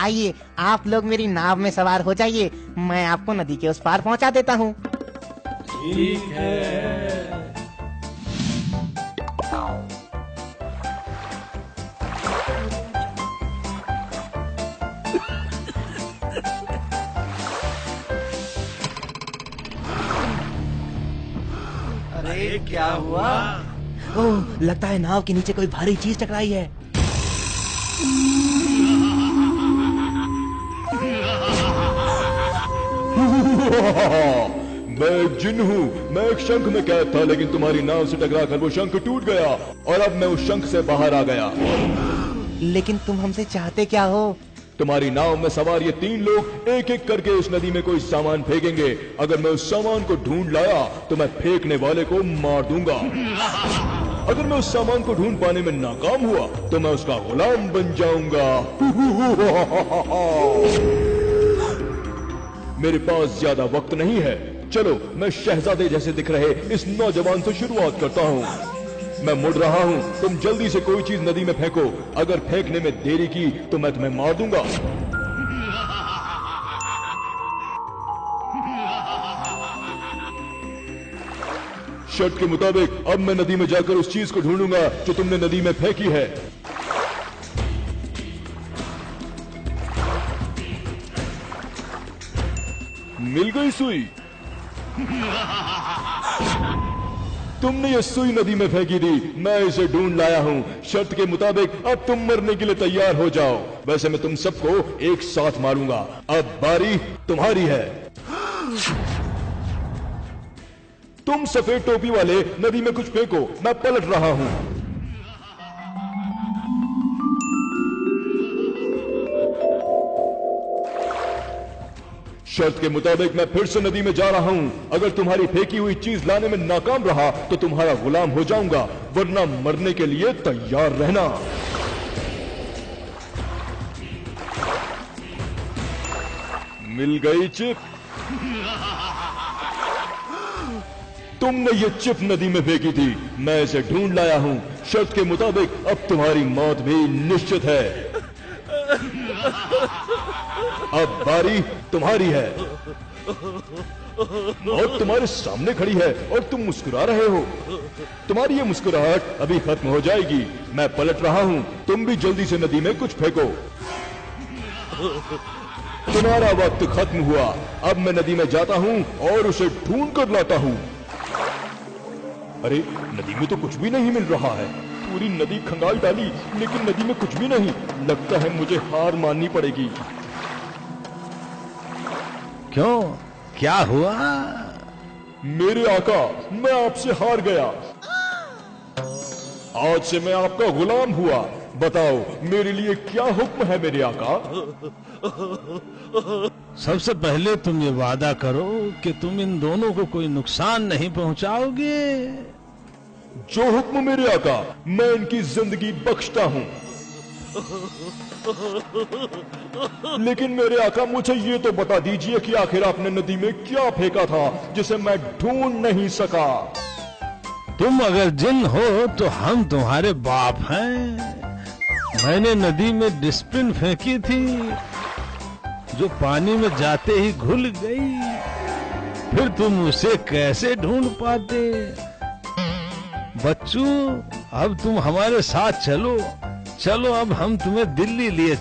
आइए आप लोग मेरी नाव में सवार हो जाइए, मैं आपको नदी के उस पार पहुंचा देता हूँ। ठीक है। अरे क्या हुआ? ओह, लगता है नाव के नीचे कोई भारी चीज टकराई है। मैं एक जिन हूँ, मैं एक शंख में कैद था, लेकिन तुम्हारी नाव से टकराकर वो शंख टूट गया और अब मैं उस शंख से बाहर आ गया। लेकिन तुम हमसे चाहते क्या हो? तुम्हारी नाव में सवार ये 3 लोग एक एक करके उस नदी में कोई सामान फेंकेंगे। अगर मैं उस सामान को ढूंढ लाया तो मैं फेंकने वाले को मार दूंगा। अगर मैं उस सामान को ढूंढ पाने में नाकाम हुआ तो मैं उसका गुलाम बन जाऊंगा। मेरे पास ज्यादा वक्त नहीं है, चलो मैं शहजादे जैसे दिख रहे इस नौजवान से शुरुआत करता हूँ। मैं मुड़ रहा हूँ, तुम जल्दी से कोई चीज नदी में फेंको। अगर फेंकने में देरी की तो मैं तुम्हें मार दूंगा। शर्त के मुताबिक अब मैं नदी में जाकर उस चीज को ढूंढूंगा जो तुमने नदी में फेंकी है। मिल गई सुई। तुमने ये सुई नदी में फेंकी थी, मैं इसे ढूंढ लाया हूँ। शर्त के मुताबिक अब तुम मरने के लिए तैयार हो जाओ। वैसे मैं तुम सबको एक साथ मारूंगा। अब बारी तुम्हारी है। तुम सफेद टोपी वाले नदी में कुछ फेंको, मैं पलट रहा हूँ। शर्त के मुताबिक मैं फिर से नदी में जा रहा हूं। अगर तुम्हारी फेंकी हुई चीज लाने में नाकाम रहा तो तुम्हारा गुलाम हो जाऊंगा, वरना मरने के लिए तैयार रहना। मिल गई चिप। तुमने ये चिप नदी में फेंकी थी, मैं इसे ढूंढ लाया हूं। शर्त के मुताबिक अब तुम्हारी मौत भी निश्चित है। अब बारी तुम्हारी है। मौत तुम्हारे सामने खड़ी है और तुम मुस्कुरा रहे हो। तुम्हारी ये मुस्कुराहट अभी खत्म हो जाएगी। मैं पलट रहा हूं, तुम भी जल्दी से नदी में कुछ फेंको। तुम्हारा वक्त खत्म हुआ। अब मैं नदी में जाता हूं और उसे ढूंढ कर लाता हूं। अरे नदी में तो कुछ भी नहीं मिल रहा है। पूरी नदी खंगाल डाली लेकिन नदी में कुछ भी नहीं। लगता है मुझे हार माननी पड़ेगी। क्यों, क्या हुआ? मेरे आका, मैं आपसे हार गया। आज से मैं आपका गुलाम हुआ। बताओ मेरे लिए क्या हुक्म है मेरे आका? सबसे पहले तुम ये वादा करो कि तुम इन दोनों को कोई नुकसान नहीं पहुंचाओगे। जो हुक्म मेरे आका, मैं इनकी जिंदगी बख्शता हूँ। लेकिन मेरे आका मुझे ये तो बता दीजिए कि आखिर आपने नदी में क्या फेंका था जिसे मैं ढूंढ नहीं सका? तुम अगर जिन हो तो हम तुम्हारे बाप हैं। मैंने नदी में डिस्पिन फेंकी थी जो पानी में जाते ही घुल गई। फिर तुम उसे कैसे ढूंढ पाते? बच्चों, अब तुम हमारे साथ चलो। चलो अब हम तुम्हें दिल्ली लिए